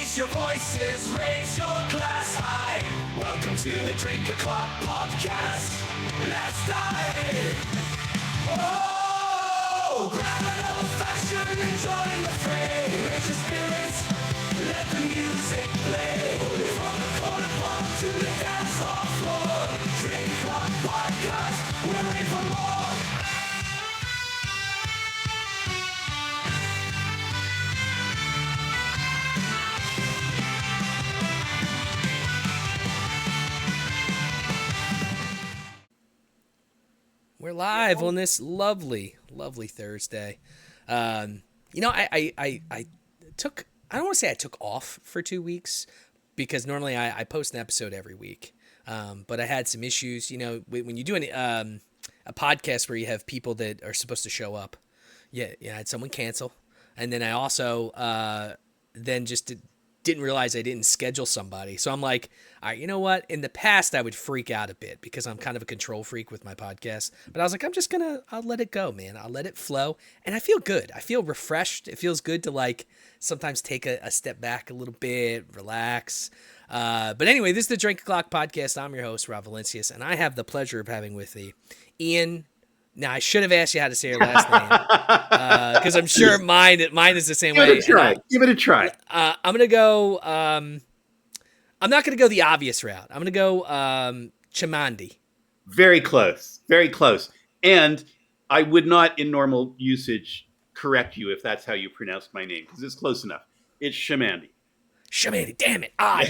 Raise your voices, raise your glass high. Welcome to the Drink O'Clock Podcast. Let's dive. Oh, grab an old fashioned and join the fray. Raise your spirits, let the music play. From the corner pub to the dance hall floor. Drink O'Clock Podcast, we're ready for more. We're live on this lovely, lovely Thursday. I took, I don't want to say I took off for 2 weeks because normally I post an episode every week. But I had some issues, when you do a podcast where you have people that are supposed to show up. I had someone cancel. And then I also then just didn't realize I didn't schedule somebody. So I'm like, all right, you know what? In the past, I would freak out a bit because I'm kind of a control freak with my podcast. But I was like, I'll let it go, man. I'll let it flow. And I feel good. I feel refreshed. It feels good to sometimes take a step back a little bit, relax. But anyway, this is the Drink O'Clock Podcast. I'm your host, Rob Valincius, and I have the pleasure of having with me Ian. Now, I should have asked you how to say your last name because I'm sure mine is the same way. Give it a try. I'm going to go. I'm not going to go the obvious route. I'm going to go Chamandy. Very close. Very close. And I would not, in normal usage, correct you if that's how you pronounced my name because it's close enough. It's Chamandy. Chamandy. Damn it. I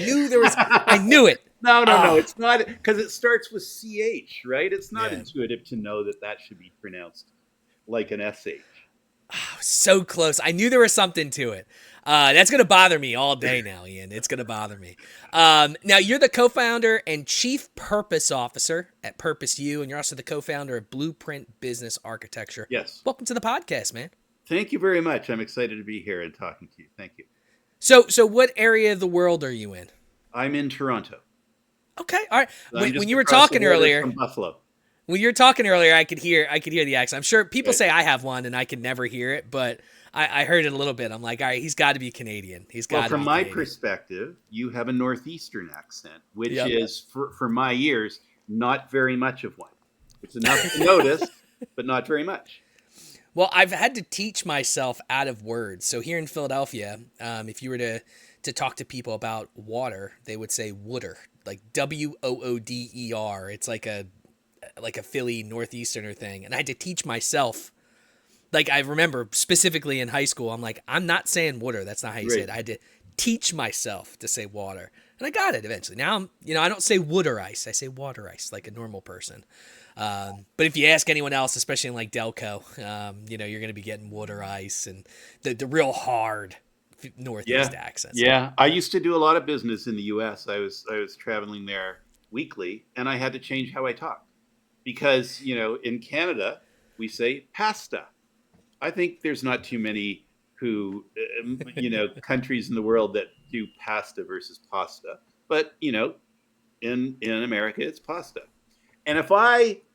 knew it. No, it's not, because it starts with CH, right? It's not intuitive to know that should be pronounced like an SH. Oh, so close. I knew there was something to it. That's going to bother me all day now, Ian. It's going to bother me. Now, you're the co-founder and chief purpose officer at Purpose U, and you're also the co-founder of Blueprint Business Architecture. Yes. Welcome to the podcast, man. Thank you very much. I'm excited to be here and talking to you. Thank you. So what area of the world are you in? I'm in Toronto. Okay, all right. When you were across talking the border earlier, from Buffalo. When you were talking earlier, I could hear the accent. I'm sure people say I have one and I can never hear it, but I heard it a little bit. I'm like, all right, he's got to be Canadian. From my perspective, you have a northeastern accent, which is for my ears not very much of one. It's enough to notice, but not very much. Well, I've had to teach myself out of words. So here in Philadelphia, if you were to talk to people about water, they would say wooder, like WOODER. It's like a Philly Northeasterner thing. And I had to teach myself, I remember specifically in high school, I'm like, I'm not saying water. That's not how you say it. I had to teach myself to say water. And I got it eventually. Now, I don't say water ice. I say water ice like a normal person. But if you ask anyone else, especially in Delco, you're going to be getting water ice and the real hard Northeast accents. Yeah. I used to do a lot of business in the U.S. I was traveling there weekly, and I had to change how I talked because, in Canada, we say pasta. I think there's not too many countries in the world that do pasta versus pasta. But, in America, it's pasta. And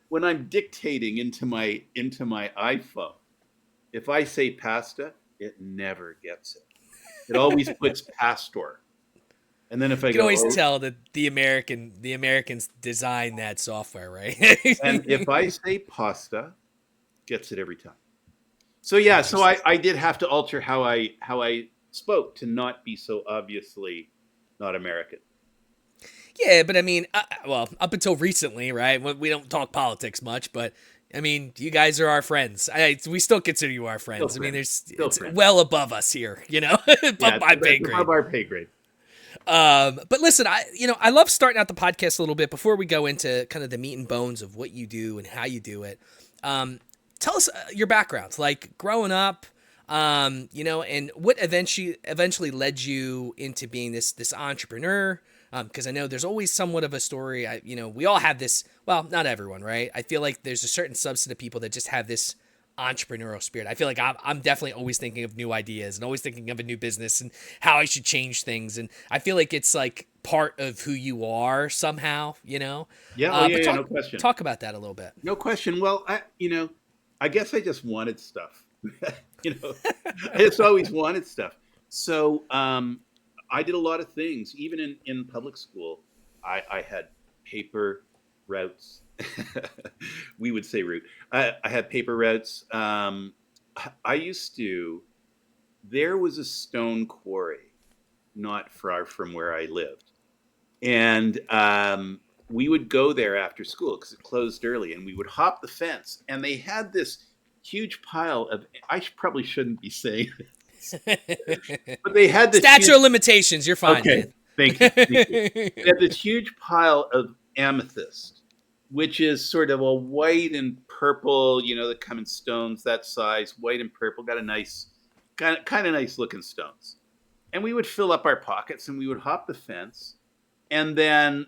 when I'm dictating into my iPhone, if I say pasta, it never gets it. It always puts pastor. And then if I you can always tell that the Americans designed that software, right? And if I say pasta, gets it every time. So I did have to alter how I spoke to not be so obviously not American. Yeah, but I mean, up until recently, right? We don't talk politics much, but I mean, you guys are our friends. We still consider you our friends. I mean, it's well above us here, above my pay grade. Above our pay grade. But listen, I love starting out the podcast a little bit before we go into kind of the meat and bones of what you do and how you do it. Tell us your background, like growing up, and what eventually led you into being this entrepreneur. Because I know there's always somewhat of a story. We all have this. Well, not everyone, right? I feel like there's a certain subset of people that just have this entrepreneurial spirit. I feel like I'm definitely always thinking of new ideas and always thinking of a new business and how I should change things. And I feel like it's like part of who you are somehow, Yeah, no question. Talk about that a little bit. No question. Well, I guess I just wanted stuff. I just always wanted stuff. So I did a lot of things. Even in public school, I had paper routes. We would say route. I had paper routes. I used to, there was a stone quarry not far from where I lived. And we would go there after school because it closed early, and we would hop the fence. And they had this huge pile of, probably shouldn't be saying this, but they had this Statute huge, of limitations. You're fine, okay, man. thank you. Thank you. They had this huge pile of amethyst, which is sort of a white and purple, that come in stones that size, white and purple, got a nice, kind of nice looking stones. And we would fill up our pockets and we would hop the fence. And then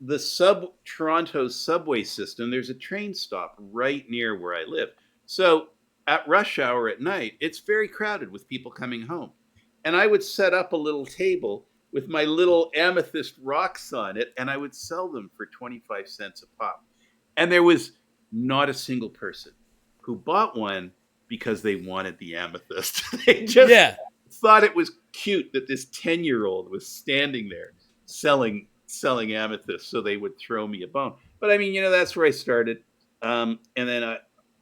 the Toronto subway system, there's a train stop right near where I live. So at rush hour at night, it's very crowded with people coming home. And I would set up a little table with my little amethyst rocks on it, and I would sell them for 25 cents a pop. And there was not a single person who bought one because they wanted the amethyst. They just Yeah. thought it was cute that this 10-year-old was standing there selling amethyst, so they would throw me a bone. But I mean, that's where I started. And then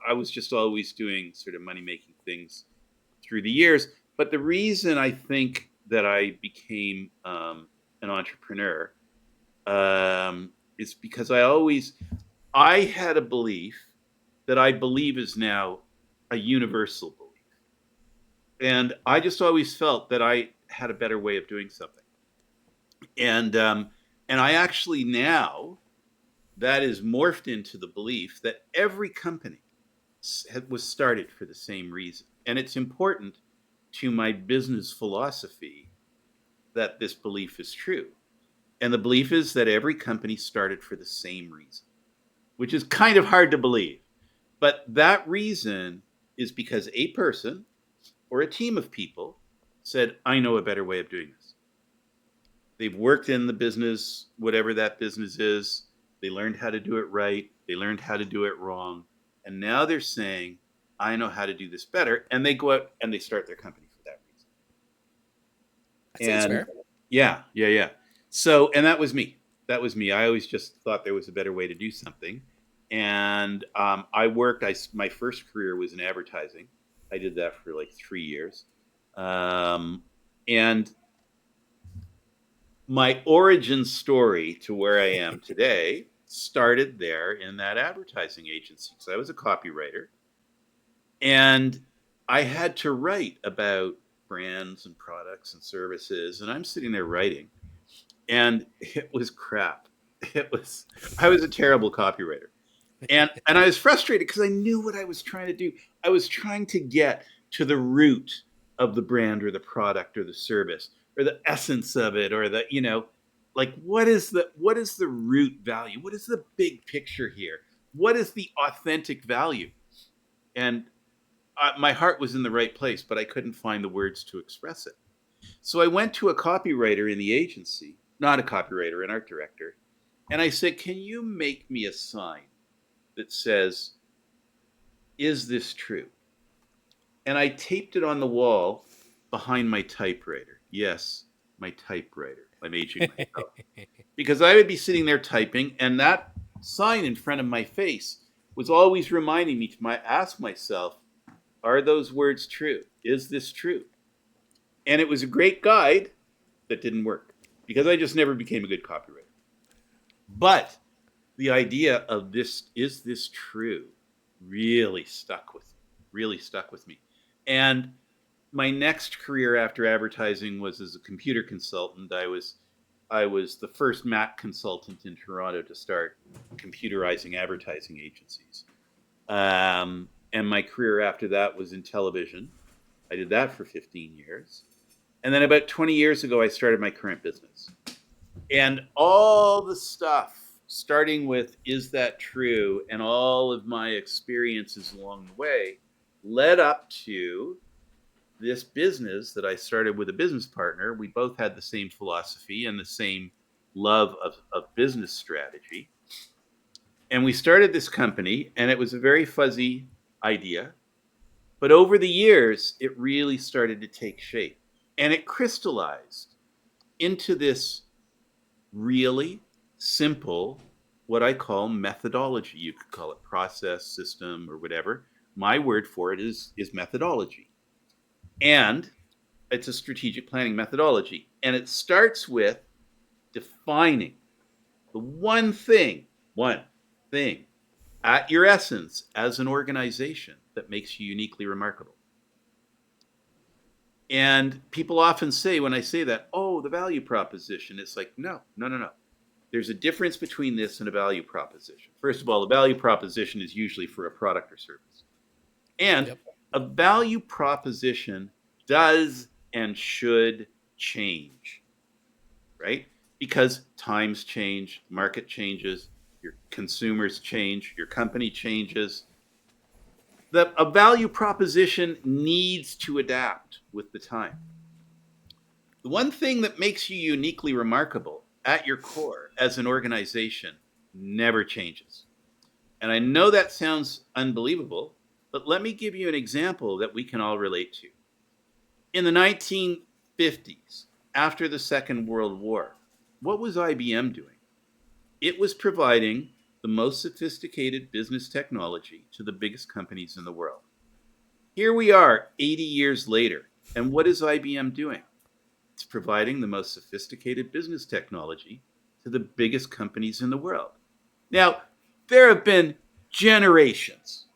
I was just always doing sort of money making things through the years. But the reason I think that I became an entrepreneur is because I had a belief that I believe is now a universal belief. And I just always felt that I had a better way of doing something. And I actually now, that is morphed into the belief that every company was started for the same reason. And it's important to my business philosophy that this belief is true. And the belief is that every company started for the same reason, which is kind of hard to believe. But that reason is because a person or a team of people said, I know a better way of doing this. They've worked in the business, whatever that business is. They learned how to do it right. They learned how to do it wrong. And now they're saying, I know how to do this better. And they go out and they start their company for that reason. That seems fair. Yeah. So, and that was me. I always just thought there was a better way to do something. And my first career was in advertising. I did that for like 3 years. And my origin story to where I am today started there in that advertising agency. So I was a copywriter, and I had to write about brands and products and services. And I'm sitting there writing, and it was crap. I was a terrible copywriter. And I was frustrated because I knew what I was trying to do. I was trying to get to the root of the brand or the product or the service or the essence of it, or the, like what is the root value? What is the big picture here? What is the authentic value? And my heart was in the right place, but I couldn't find the words to express it. So I went to a copywriter in the agency, not a copywriter, an art director, and I said, can you make me a sign that says, is this true? And I taped it on the wall behind my typewriter. Yes, my typewriter. I'm aging myself. Because I would be sitting there typing, and that sign in front of my face was always reminding me to ask myself, are those words true? Is this true? And it was a great guide that didn't work because I just never became a good copywriter. But the idea of this, is this true, really stuck with me. And my next career after advertising was as a computer consultant. I was the first Mac consultant in Toronto to start computerizing advertising agencies. And my career after that was in television. I did that for 15 years. And then about 20 years ago, I started my current business. And all the stuff, starting with, is that true? And all of my experiences along the way led up to this business that I started with a business partner. We both had the same philosophy and the same love of business strategy. And we started this company, and it was a very fuzzy idea. But over the years, it really started to take shape. And it crystallized into this really simple, what I call methodology. You could call it process, system, or whatever. My word for it is methodology. And it's a strategic planning methodology. And it starts with defining the one thing at your essence as an organization that makes you uniquely remarkable. And people often say, when I say that, oh, the value proposition, it's like, no. There's a difference between this and a value proposition. First of all, a value proposition is usually for a product or service. And Yep. a value proposition does and should change, right? Because times change, market changes, your consumers change, your company changes. A value proposition needs to adapt with the time. The one thing that makes you uniquely remarkable at your core as an organization never changes. And I know that sounds unbelievable, but let me give you an example that we can all relate to. In the 1950s, after the Second World War, what was IBM doing? It was providing the most sophisticated business technology to the biggest companies in the world. Here we are 80 years later, and what is IBM doing? It's providing the most sophisticated business technology to the biggest companies in the world. Now, there have been generations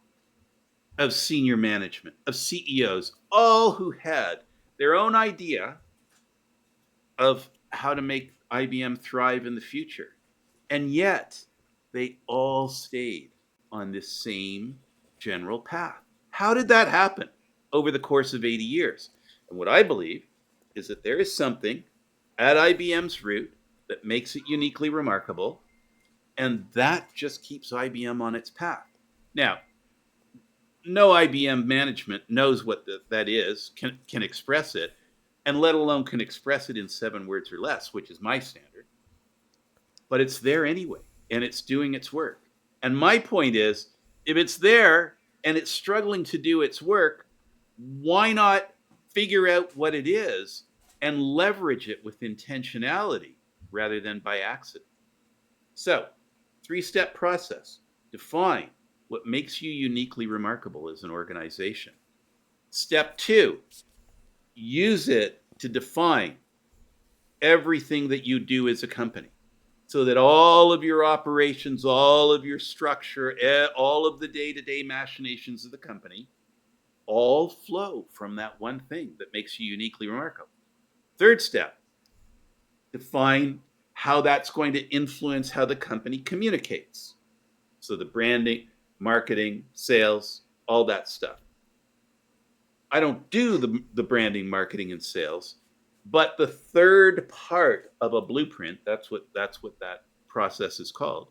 of senior management, of CEOs, all who had their own idea of how to make IBM thrive in the future. And yet, they all stayed on this same general path. How did that happen over the course of 80 years? And what I believe is that there is something at IBM's root that makes it uniquely remarkable, and that just keeps IBM on its path. Now, no IBM management knows what that is, can express it, and let alone can express it in 7 words or less, which is my standard. But it's there anyway, and it's doing its work. And my point is, if it's there and it's struggling to do its work, why not figure out what it is and leverage it with intentionality rather than by accident? So, 3-step process. Define what makes you uniquely remarkable as an organization. Step 2, use it to define everything that you do as a company so that all of your operations, all of your structure, all of the day-to-day machinations of the company all flow from that one thing that makes you uniquely remarkable. 3rd step, define how that's going to influence how the company communicates. So the branding, marketing, sales, all that stuff. I don't do the branding, marketing, and sales, but the 3rd part of a blueprint, that's what that process is called,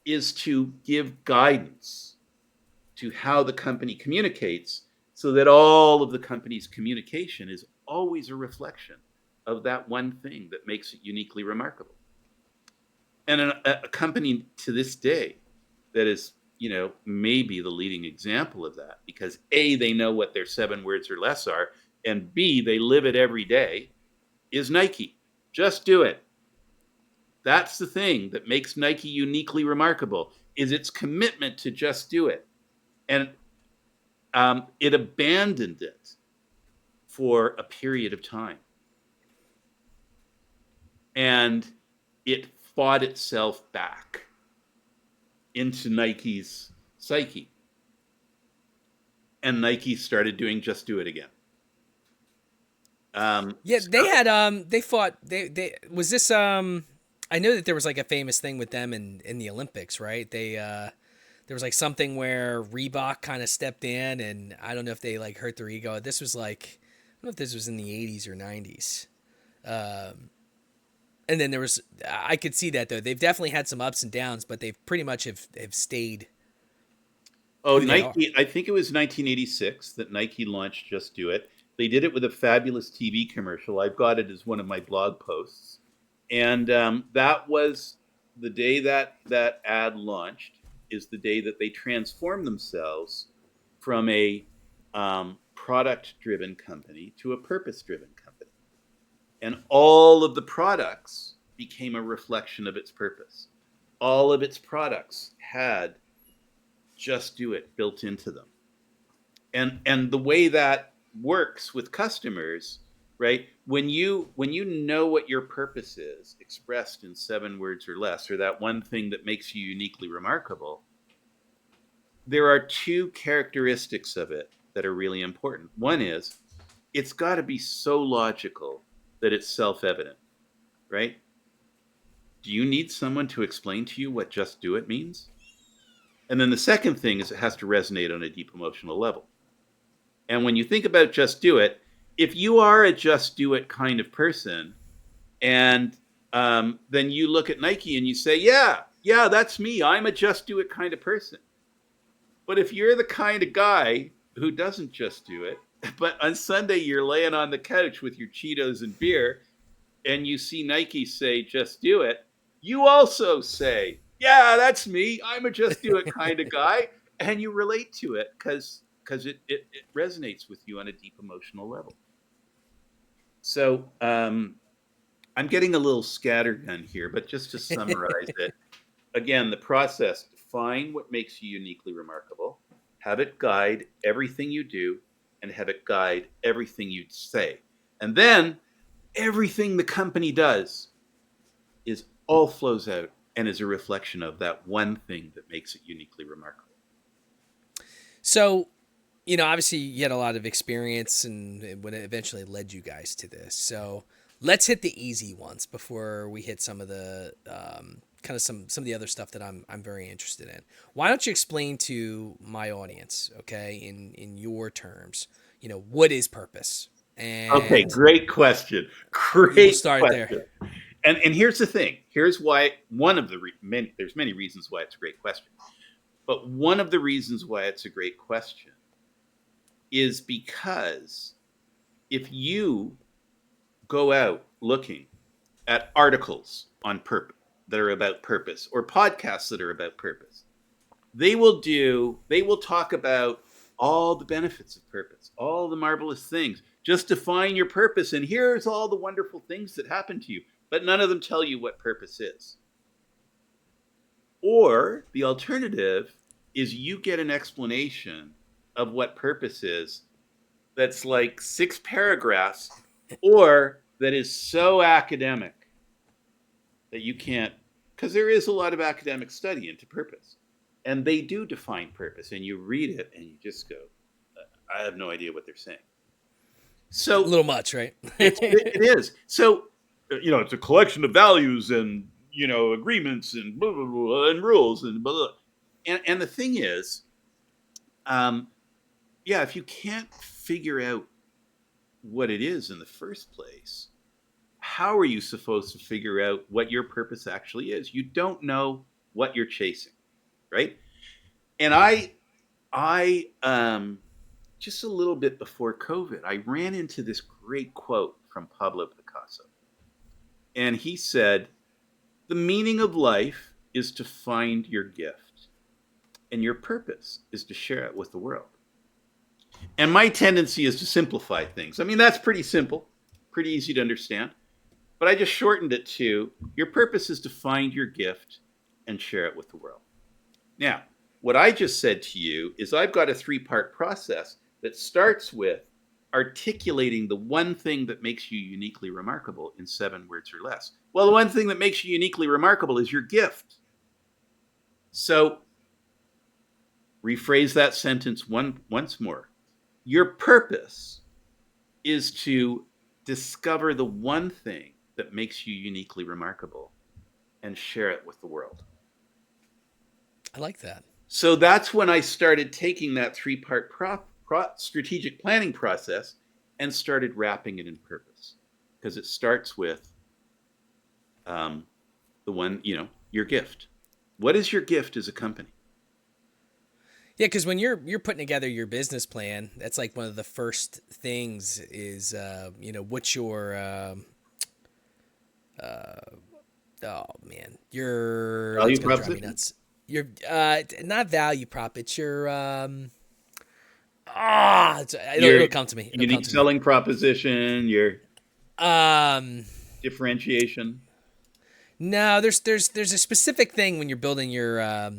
is to give guidance to how the company communicates so that all of the company's communication is always a reflection of that one thing that makes it uniquely remarkable. And a company to this day that is, maybe the leading example of that, because A, they know what their 7 words or less are, and B, they live it every day, is Nike. Just do it. That's the thing that makes Nike uniquely remarkable, is its commitment to just do it. And it abandoned it for a period of time. And it fought itself back into Nike's psyche. And Nike started doing just do it again. Yeah, they had they fought they was this I know that there was like a famous thing with them in the Olympics, right? There was like something where Reebok kind of stepped in, and I don't know if they like hurt their ego. This was like, I don't know if this was in the 80s or 90s. And then there was, I could see that though. They've definitely had some ups and downs, but they've pretty much have stayed Oh, who they are. Nike, I think it was 1986 that Nike launched Just Do It. They did it with a fabulous TV commercial. I've got it as one of my blog posts. And that was the day that ad launched, is the day that they transformed themselves from a product-driven company to a purpose-driven company. and all of the products became a reflection of its purpose. All of its products had just do it built into them. And the way that works with customers, right? When you know what your purpose is expressed in 7 words or less, or that one thing that makes you uniquely remarkable, there are 2 characteristics of it that are really important. One is it's got to be so logical that it's self-evident, right? Do you need someone to explain to you what just do it means? And then the second thing is it has to resonate on a deep emotional level. And when you think about just do it, if you are a just do it kind of person, and then you look at Nike and you say, yeah, that's me. I'm a just do it kind of person. But if you're the kind of guy who doesn't just do it, but on Sunday you're laying on the couch with your Cheetos and beer, and you see Nike say, just do it, you also say, yeah, that's me. I'm a just do it kind of guy. And you relate to it because it resonates with you on a deep emotional level. So I'm getting a little scattergun here, but just to summarize it, again, the process: define what makes you uniquely remarkable, have it guide everything you do, and have it guide everything you say. And then everything the company does is all flows out and is a reflection of that one thing that makes it uniquely remarkable. So, obviously you had a lot of experience and when it eventually led you guys to this. So let's hit the easy ones before we hit some of the kind of some of the other stuff that I'm very interested in. Why don't you explain to my audience, okay, in your terms, what is purpose? And okay, great question. We'll start question. there. And here's the thing. Here's why one of the there's many reasons why it's a great question. But one of the reasons why it's a great question is because if you go out looking at articles on purpose that are about purpose, or podcasts that are about purpose, they will talk about all the benefits of purpose, all the marvelous things. Just define your purpose, and here's all the wonderful things that happen to you. But none of them tell you what purpose is. Or the alternative is you get an explanation of what purpose is that's like 6 paragraphs, or that is so academic that you can't, because there is a lot of academic study into purpose. And they do define purpose, and you read it and you just go, I have no idea what they're saying. So a little much, right? it is. So, it's a collection of values and, agreements and blah, blah, blah, and rules and blah, blah. And the thing is, if you can't figure out what it is in the first place, how are you supposed to figure out what your purpose actually is? You don't know what you're chasing, right? And I just a little bit before COVID, I ran into this great quote from Pablo Picasso. And he said, the meaning of life is to find your gift, and your purpose is to share it with the world. And my tendency is to simplify things. I mean, that's pretty simple, pretty easy to understand. But I just shortened it to, your purpose is to find your gift and share it with the world. Now, what I just said to you is I've got a 3-part process that starts with articulating the one thing that makes you uniquely remarkable in 7 words or less. Well, the one thing that makes you uniquely remarkable is your gift. So, rephrase that sentence once more. Your purpose is to discover the one thing that makes you uniquely remarkable and share it with the world. I like that. So that's when I started taking that 3-part strategic planning process and started wrapping it in purpose, because it starts with the one, your gift. What is your gift as a company? Yeah, because when you're putting together your business plan, that's like one of the first things is what's your your Value it's gonna drive me proposition? nuts. Your not value prop. It's your it'll come to me. It'll come Unique to me. selling proposition. Differentiation? No, there's a specific thing when you're building your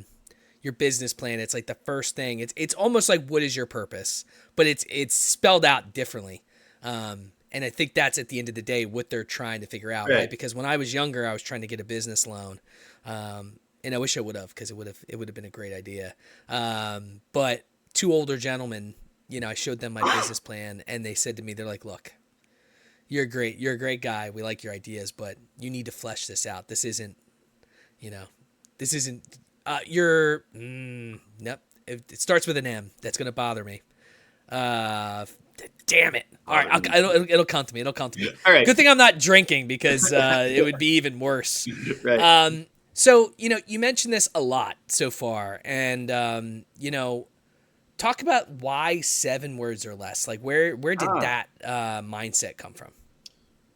business plan. It's like the first thing. It's almost like what is your purpose, but it's spelled out differently. And I think that's at the end of the day what they're trying to figure out, right? Because when I was younger, I was trying to get a business loan, and I wish I would have, because it would have been a great idea. But two older gentlemen, I showed them my business plan, and they said to me, they're like, "Look, you're a great guy. We like your ideas, but you need to flesh this out. This isn't, this isn't. Nope. It starts with an M. That's gonna bother me. Damn it. All right, it'll come to me. It'll come to me. All right. Good thing I'm not drinking, because it would be even worse. Right. So, you mentioned this a lot so far, and talk about why 7 words or less. Like, where did that mindset come from?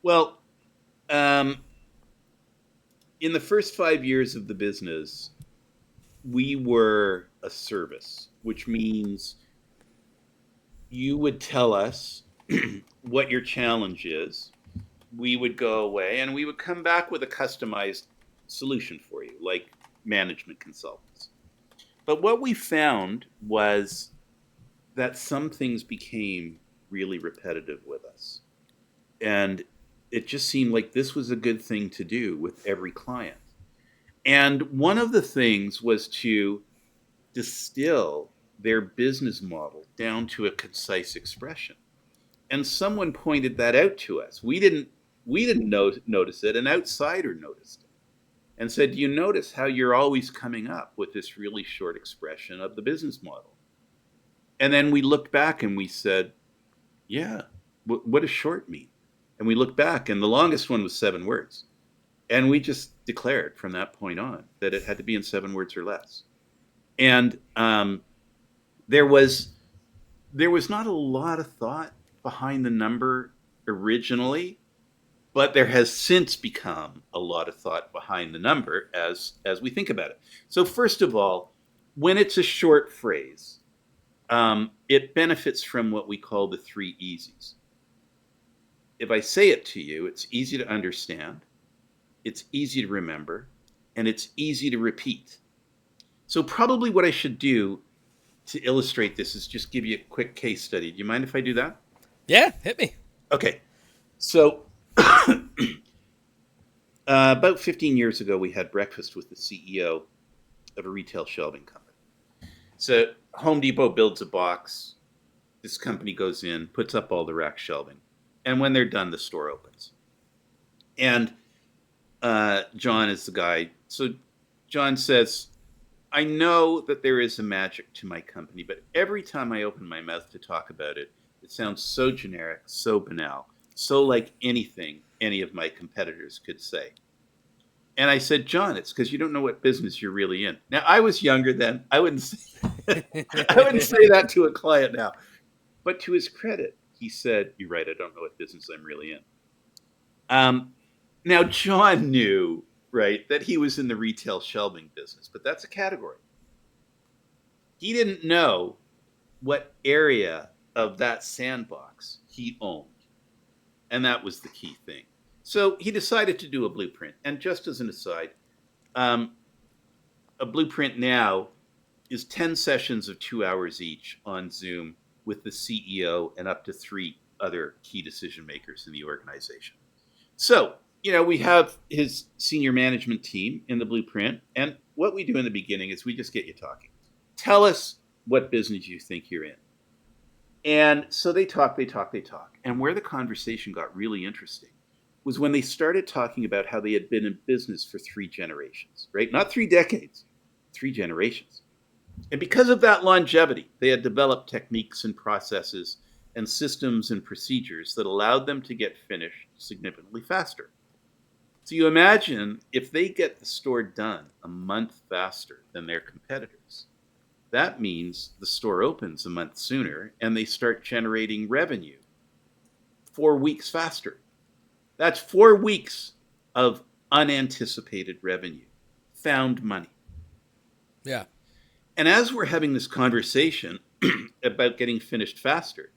Well, in the first 5 years of the business, we were a service, which means you would tell us what your challenge is. We would go away and we would come back with a customized solution for you, like management consultants. But what we found was that some things became really repetitive with us. And it just seemed like this was a good thing to do with every client. And one of the things was to distill their business model down to a concise expression. And someone pointed that out to us. We didn't notice it. An outsider noticed it and said, "Do you notice how you're always coming up with this really short expression of the business model?" And then we looked back and we said, "Yeah, what does short mean?" And we looked back, and the longest one was 7 words. And we just declared from that point on that it had to be in 7 words or less. And there was not a lot of thought behind the number originally, but there has since become a lot of thought behind the number as we think about it. So first of all, when it's a short phrase, it benefits from what we call the 3 easies. If I say it to you, it's easy to understand, it's easy to remember, and it's easy to repeat. So probably what I should do to illustrate this is just give you a quick case study. Do you mind if I do that? Yeah, hit me. Okay. So about 15 years ago, we had breakfast with the CEO of a retail shelving company. So Home Depot builds a box. This company goes in, puts up all the rack shelving. And when they're done, the store opens. And John is the guy. So John says, "I know that there is a magic to my company, but every time I open my mouth to talk about it, it sounds so generic, so banal, so like anything any of my competitors could say." And I said, "John, it's because you don't know what business you're really in." Now, I was younger then. I wouldn't say that to a client now. But to his credit, he said, "You're right, I don't know what business I'm really in." Now, John knew, right, that he was in the retail shelving business, but that's a category. He didn't know what area of that sandbox he owned. And that was the key thing. So he decided to do a blueprint. And just as an aside, a blueprint now is 10 sessions of 2 hours each on Zoom with the CEO and up to 3 other key decision makers in the organization. So, we have his senior management team in the blueprint. And what we do in the beginning is we just get you talking. Tell us what business you think you're in. And so they talk. And where the conversation got really interesting was when they started talking about how they had been in business for 3 generations, right? Not 3 decades, 3 generations. And because of that longevity, they had developed techniques and processes and systems and procedures that allowed them to get finished significantly faster. So you imagine if they get the store done a month faster than their competitors, that means the store opens a month sooner and they start generating revenue 4 weeks faster. That's 4 weeks of unanticipated revenue, found money. Yeah. And as we're having this conversation about getting finished faster,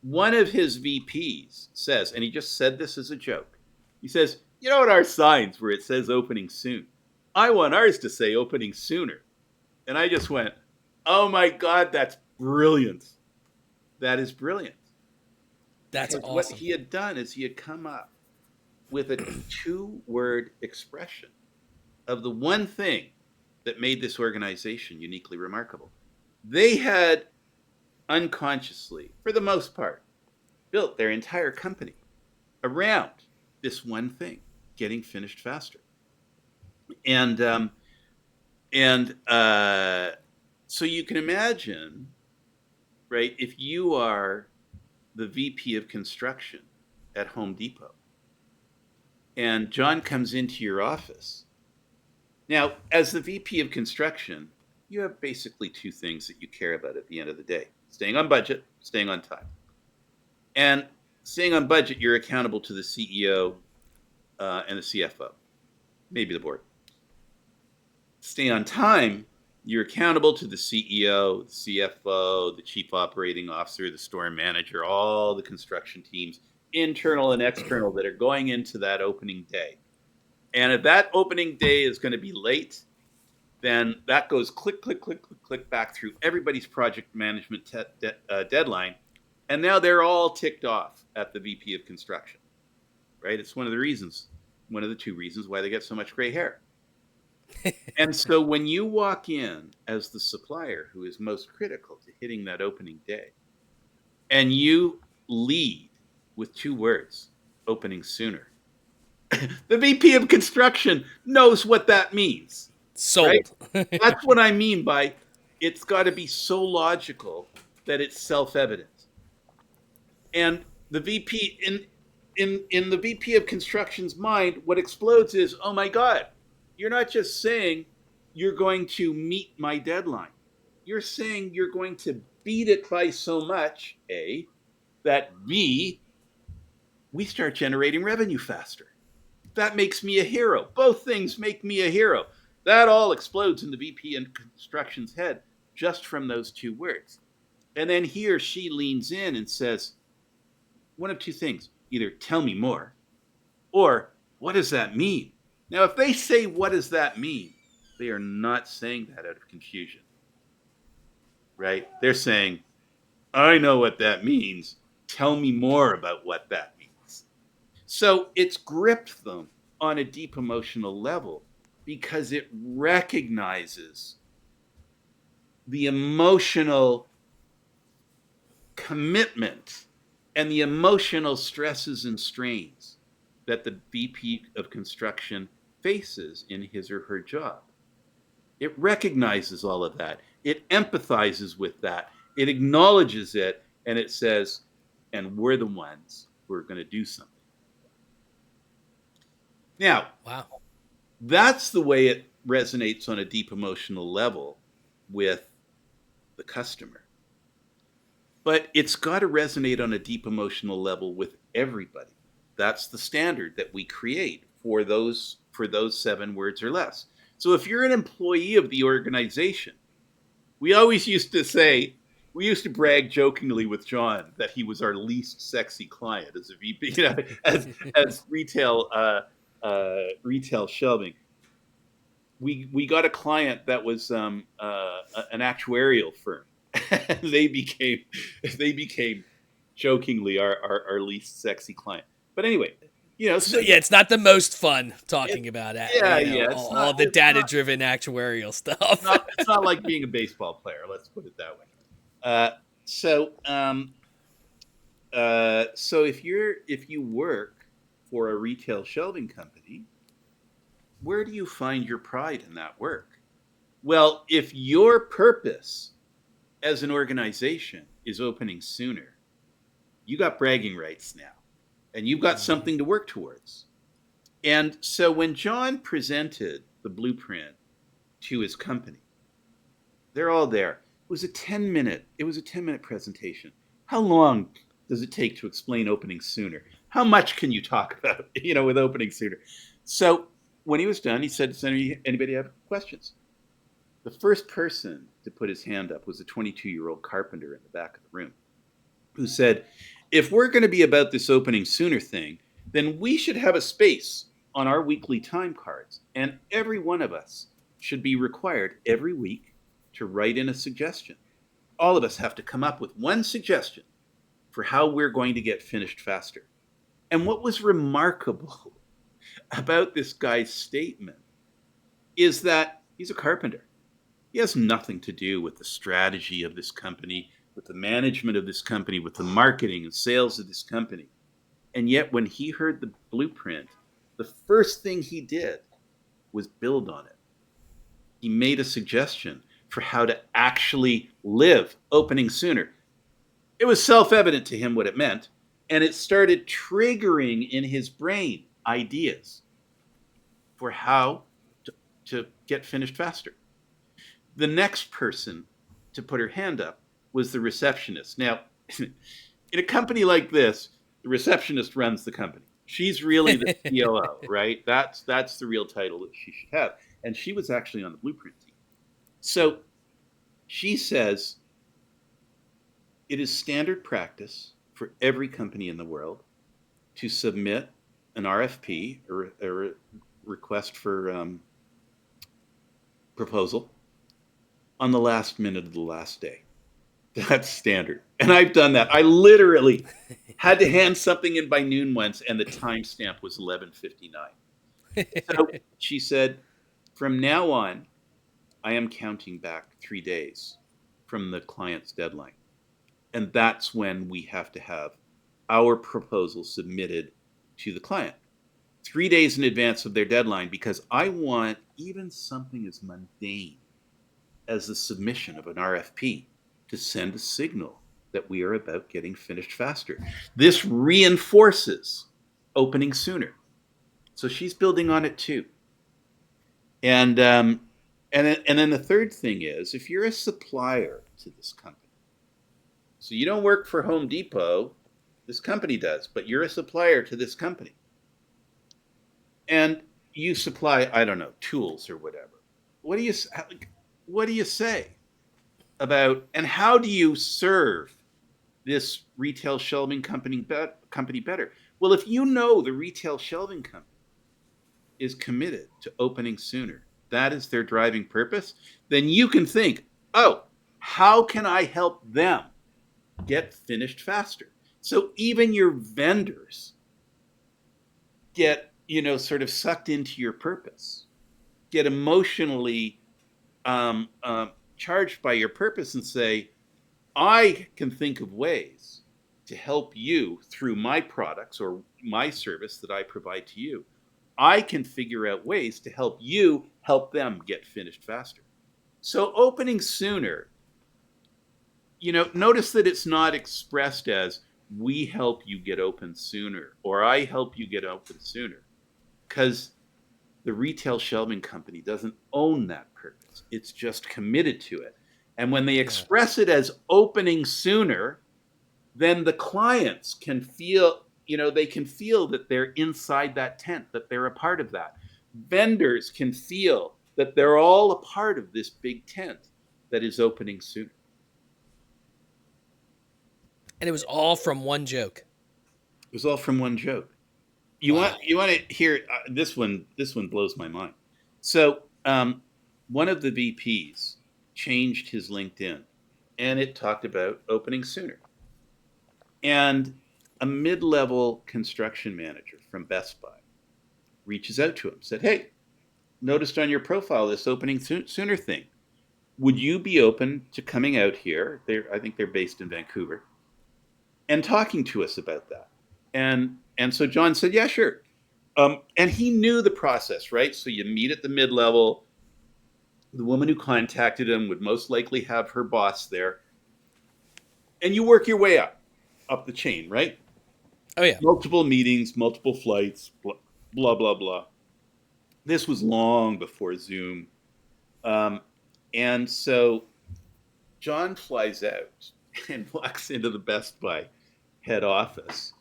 one of his VPs says, and he just said this as a joke, he says, you know, what our signs where it says opening soon, I want ours to say opening sooner. And I just went, oh my God, that's brilliant. That is brilliant. That's Because what awesome. he had done is he had come up with a 2-word expression of the one thing that made this organization uniquely remarkable. They had unconsciously, for the most part, built their entire company around this one thing, getting finished faster. And so you can imagine, right, if you are the VP of construction at Home Depot and John comes into your office. Now, as the VP of construction, you have basically 2 things that you care about at the end of the day: staying on budget, staying on time. And staying on budget, you're accountable to the CEO and the CFO, maybe the board. Stay on time, you're accountable to the CEO, the CFO, the chief operating officer, the store manager, all the construction teams, internal and external, that are going into that opening day. And if that opening day is going to be late, then that goes click, click, click, click, click back through everybody's project management deadline. And now they're all ticked off at the VP of construction, right? It's one of the 2 reasons why they get so much gray hair. And so when you walk in as the supplier who is most critical to hitting that opening day, and you lead with 2 words, opening sooner, the VP of construction knows what that means. Sold. Right? That's what I mean by it's got to be so logical that it's self-evident. And the VP in the VP of construction's mind, what explodes is, oh my God, you're not just saying you're going to meet my deadline. You're saying you're going to beat it by so much, A, that B, we start generating revenue faster. That makes me a hero. Both things make me a hero. That all explodes in the VP in construction's head just from those 2 words. And then he or she leans in and says, one of 2 things: either tell me more, or what does that mean? Now, if they say, what does that mean? They are not saying that out of confusion, right? They're saying, I know what that means. Tell me more about what that means. So it's gripped them on a deep emotional level because it recognizes the emotional commitment and the emotional stresses and strains that the VP of construction faces in his or her job. It recognizes all of that. It empathizes with that. It acknowledges it, and it says, and we're the ones who are going to do something. Now, Wow. that's the way it resonates on a deep emotional level with the customer. But it's got to resonate on a deep emotional level with everybody. That's the standard that we create for those 7 words or less. So if you're an employee of the organization, we always used to say, we used to brag jokingly with John that he was our least sexy client as a VP, you know, as retail shelving. We got a client that was an actuarial firm. they became jokingly our least sexy client. But anyway, you know, so Yeah, it's not the most fun talking about it. yeah, You know, yeah, all the data-driven actuarial stuff. it's not like being a baseball player. Let's put it that way. So if you work for a retail shelving company, where do you find your pride in that work? Well, if your purpose as an organization is opening sooner, you got bragging rights now, and you've got something to work towards. And so when John presented the blueprint to his company, they're all there. It was a 10-minute presentation. How long does it take to explain opening sooner? How much can you talk about, with opening sooner? So when he was done, he said, does anybody have questions? The first person to put his hand up was a 22-year-old carpenter in the back of the room. who said, if we're going to be about this opening sooner thing, then we should have a space on our weekly time cards. And every one of us should be required every week to write in a suggestion. All of us have to come up with one suggestion for how we're going to get finished faster. And what was remarkable about this guy's statement is that he's a carpenter. He has nothing to do with the strategy of this company, with the management of this company, with the marketing and sales of this company. And yet, when he heard the blueprint, the first thing he did was build on it. He made a suggestion for how to actually live opening sooner. It was self-evident to him what it meant, and it started triggering in his brain ideas for how to get finished faster. The next person to put her hand up was the receptionist. Now, in a company like this, the receptionist runs the company. She's really the COO, right? That's the real title that she should have. And she was actually on the blueprint team. So she says it is standard practice for every company in the world to submit an RFP or a request for proposal on the last minute of the last day. That's standard. And I've done that. I literally had to hand something in by noon once, and the timestamp was 11:59. So she said, from now on, I am counting back 3 days from the client's deadline. And that's when we have to have our proposal submitted to the client 3 days in advance of their deadline, because I want even something as mundane as the submission of an RFP to send a signal that we are about getting finished faster. This reinforces opening sooner. So she's building on it too. And then the third thing is, if you're a supplier to this company, so you don't work for Home Depot, this company does, but you're a supplier to this company, and you supply, I don't know, tools or whatever. What do you say about, and how do you serve this retail shelving company better? Well, if you know the retail shelving company is committed to opening sooner, that is their driving purpose, then you can think, oh, how can I help them get finished faster? So even your vendors get, sort of sucked into your purpose, get emotionally charged by your purpose, and say, I can think of ways to help you through my products or my service that I provide to you. I can figure out ways to help you help them get finished faster. So opening sooner, notice that it's not expressed as we help you get open sooner or I help you get open sooner, because the retail shelving company doesn't own that purpose. It's just committed to it. And when they express it as opening sooner, then the clients can feel, they can feel that they're inside that tent, that they're a part of that. Vendors can feel that they're all a part of this big tent that is opening sooner. And it was all from one joke. It was all from one joke. You want to hear this one? This one blows my mind. So one of the VPs changed his LinkedIn, and it talked about opening sooner. And a mid-level construction manager from Best Buy reaches out to him, said, "Hey, noticed on your profile this opening sooner thing. Would you be open to coming out here?" I think they're based in Vancouver, and talking to us about that. And so John said, "Yeah, sure." And he knew the process, right? So you meet at the mid-level. The woman who contacted him would most likely have her boss there, and you work your way up the chain, right? Oh yeah. Multiple meetings, multiple flights, blah blah blah. This was long before Zoom, and so John flies out and walks into the Best Buy head office,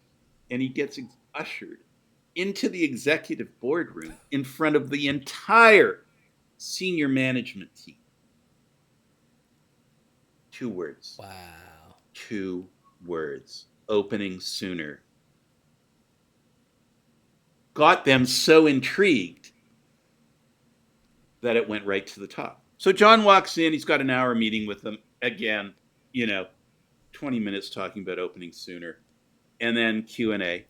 and he gets ushered into the executive boardroom in front of the entire senior management team. 2 words. Wow. 2 words, opening sooner, got them so intrigued that it went right to the top. So John walks in, he's got an hour meeting with them. Again, 20 minutes talking about opening sooner, and then Q&A.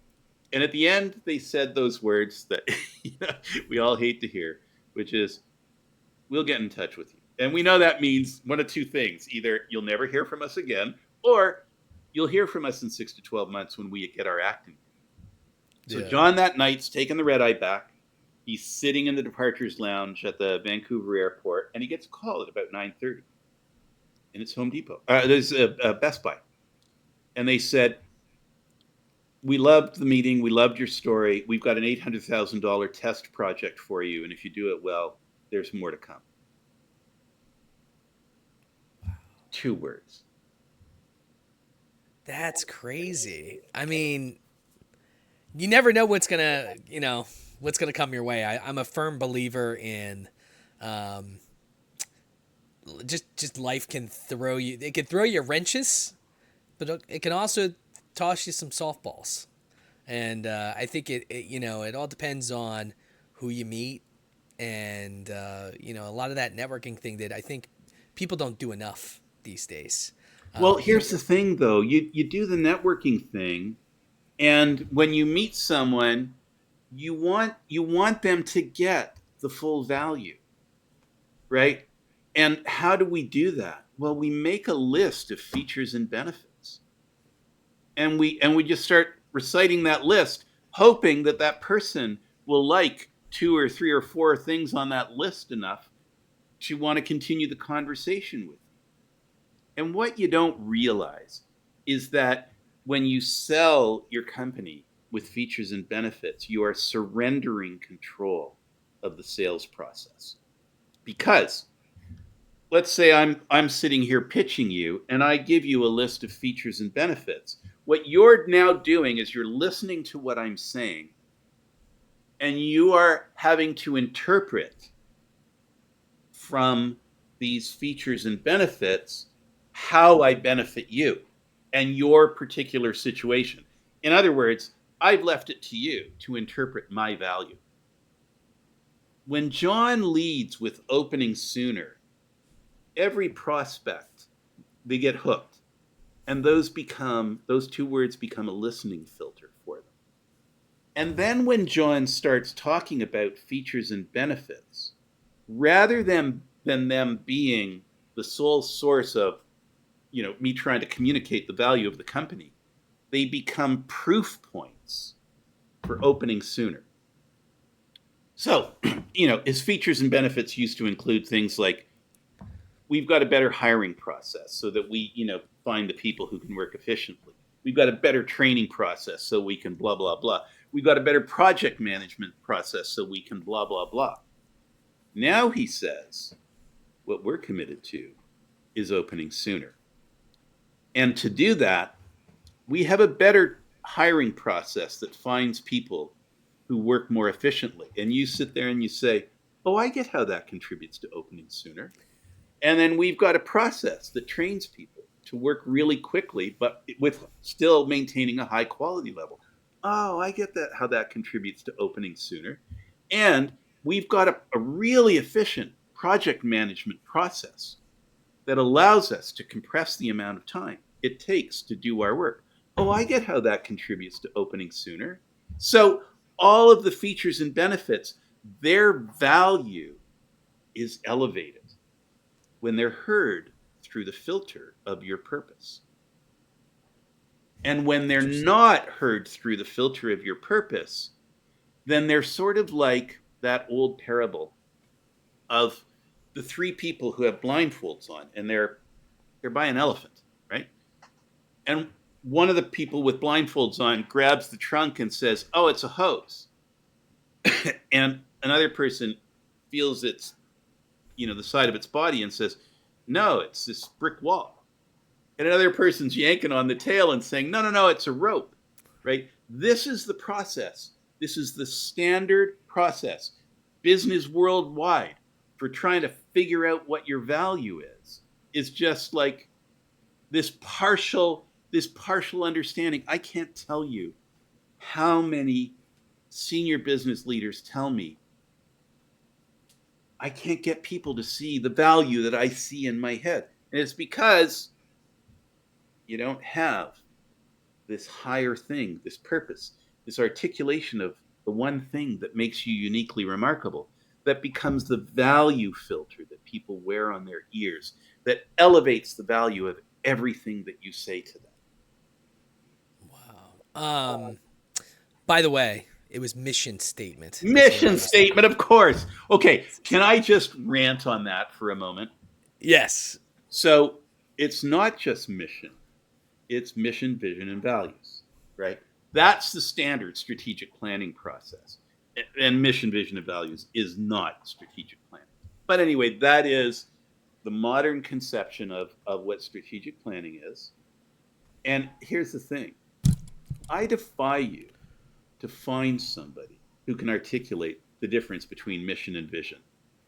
And at the end, they said those words that we all hate to hear, which is, we'll get in touch with you. And we know that means one of two things. Either you'll never hear from us again, or you'll hear from us in 6 to 12 months when we get our acting. So Yeah. John that night's taking the red eye back. He's sitting in the departures lounge at the Vancouver airport, and he gets a call at about 9:30. And it's Home Depot. There's a Best Buy. And they said, we loved the meeting. We loved your story. We've got an $800,000 test project for you. And if you do it well, there's more to come. 2 words. That's crazy. I mean, you never know what's gonna come your way. I'm a firm believer in, just life can throw you. It can throw you wrenches, but it can also toss you some softballs. And I think it all depends on who you meet, and a lot of that networking thing that I think people don't do enough these days. Well, here's the thing, though. You do the networking thing, and when you meet someone, you want them to get the full value, right? And how do we do that? Well, we make a list of features and benefits, and we just start reciting that list, hoping that that person will like 2 or 3 or 4 things on that list enough to want to continue the conversation with. And what you don't realize is that when you sell your company with features and benefits, you are surrendering control of the sales process. Because let's say I'm sitting here pitching you, and I give you a list of features and benefits. What you're now doing is you're listening to what I'm saying, and you are having to interpret from these features and benefits how I benefit you and your particular situation. In other words, I've left it to you to interpret my value. When John leads with opening sooner, every prospect, they get hooked. And those 2 words become a listening filter for them. And then when John starts talking about features and benefits, rather than them being the sole source of me trying to communicate the value of the company, they become proof points for opening sooner. So, his features and benefits used to include things like, we've got a better hiring process so that we, find the people who can work efficiently. We've got a better training process so we can blah, blah, blah. We've got a better project management process so we can blah, blah, blah. Now he says, what we're committed to is opening sooner. And to do that, we have a better hiring process that finds people who work more efficiently. And you sit there and you say, oh, I get how that contributes to opening sooner. And then we've got a process that trains people to work really quickly, but with still maintaining a high quality level. Oh, I get that, how that contributes to opening sooner. And we've got a really efficient project management process that allows us to compress the amount of time it takes to do our work. Oh, I get how that contributes to opening sooner. So all of the features and benefits, their value is elevated when they're heard through the filter of your purpose. And when they're not heard through the filter of your purpose, then they're sort of like that old parable of the 3 people who have blindfolds on, and they're by an elephant, right? And one of the people with blindfolds on grabs the trunk and says, oh, it's a hose. And another person feels it's, the side of its body and says, no, it's this brick wall. And another person's yanking on the tail and saying, no, it's a rope, right? This is the process. This is the standard process, business worldwide, for trying to figure out what your value is just like this partial this partial understanding. I can't tell you how many senior business leaders tell me, I can't get people to see the value that I see in my head. And it's because you don't have this higher thing, this purpose, this articulation of the one thing that makes you uniquely remarkable, that becomes the value filter that people wear on their ears, that elevates the value of everything that you say to them. Wow. By the way, it was mission statement. Mission statement, of course. Okay, can I just rant on that for a moment? Yes. So it's not just mission, it's mission, vision, and values, right? That's the standard strategic planning process. And mission, vision, and values is not strategic planning. But anyway, that is the modern conception of what strategic planning is. And here's the thing. I defy you to find somebody who can articulate the difference between mission and vision.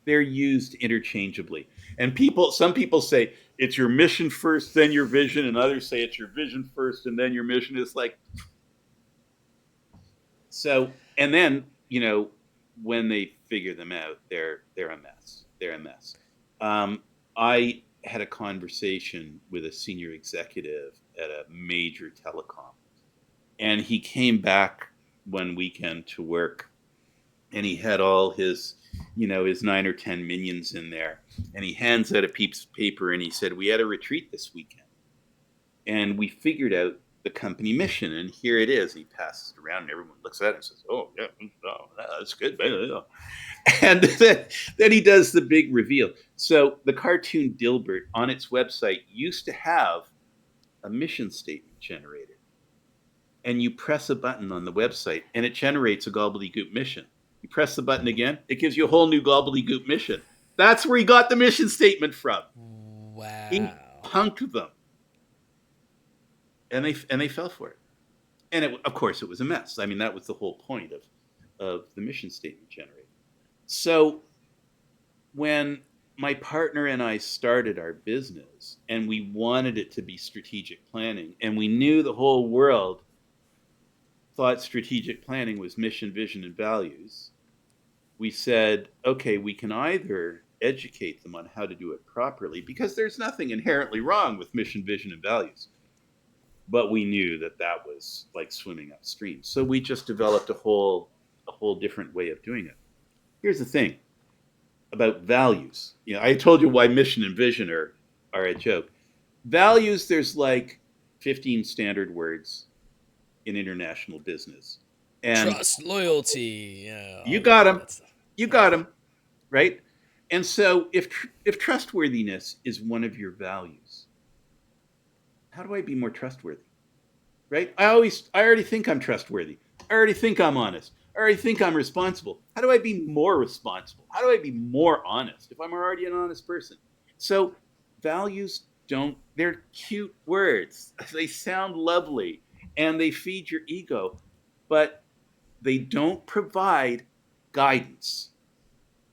They're used interchangeably. And some people say it's your mission first, then your vision, and others say it's your vision first and then your mission. It's like, so, and then, when they figure them out, they're a mess. They're a mess. I had a conversation with a senior executive at a major telecom, and he came back one weekend to work, and he had all his, his 9 or 10 minions in there, and he hands out a piece of paper, and he said, we had a retreat this weekend, and we figured out the company mission, and here it is. He passes it around, and everyone looks at it and says, oh, yeah, that's good. And then he does the big reveal. So the cartoon Dilbert on its website used to have a mission statement generator. And you press a button on the website, and it generates a gobbledygook mission. You press the button again, it gives you a whole new gobbledygook mission. That's where he got the mission statement from. Wow. He punked them. And they fell for it. And of course, it was a mess. I mean, that was the whole point of the mission statement generator. So when my partner and I started our business, and we wanted it to be strategic planning, and we knew the whole world thought strategic planning was mission, vision, and values, we said, okay, we can either educate them on how to do it properly, because there's nothing inherently wrong with mission, vision, and values. But we knew that was like swimming upstream. So we just developed a whole different way of doing it. Here's the thing about values. I told you why mission and vision are a joke. Values, there's like 15 standard words in international business. And trust, loyalty. Yeah, you got them. You got them, right? And so if trustworthiness is one of your values, how do I be more trustworthy? Right? I already think I'm trustworthy. I already think I'm honest. I already think I'm responsible. How do I be more responsible? How do I be more honest if I'm already an honest person? So values they're cute words. They sound lovely and they feed your ego, but they don't provide guidance.